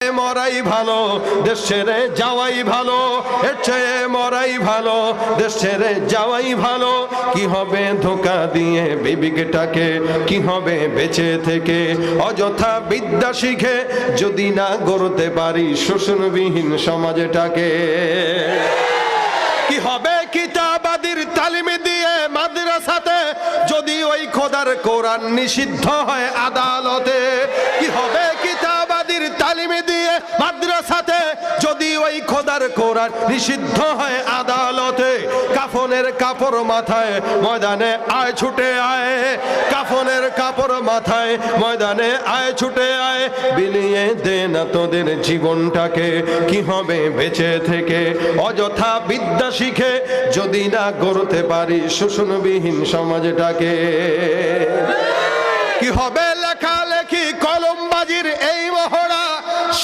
মরাই ভালো, দেশ ছেড়ে যাওয়াই ভালো, এর চেয়ে মরাই ভালো, দেশ ছেড়ে যাওয়াই ভালো। কি হবে ধোঁকা দিয়ে বিবেকটাকে, কি হবে বেঁচে থেকে অযথা বিদ্যা শিখে যদি না গড়তে পারি শোষণবিহীন সমাজটাকে। কি হবে কিতাবাদির তালিম দিয়ে মাদ্রাসাতে যদি ওই খোদার কোরআন নিষিদ্ধ হয় আদালতে। কি হবে কিতাবাদির তালিম দিয়ে মাদ্রাসাতে যদি ওই খোদার কোরআন নিষিদ্ধ হয় আদালতে। কাফনের কাপড় মাথায় ময়দানে আয় ছুটে আয়, কাফনের কাপড় মাথায় ময়দানে আয় ছুটে আয়, বিলিয়ে দে না তোদের জীবনটাকে। কি হবে বেঁচে থেকে অযথা বিদ্যা শিখে যদি না গড়তে পারি শোষণবিহীন সমাজটাকে। কি হবে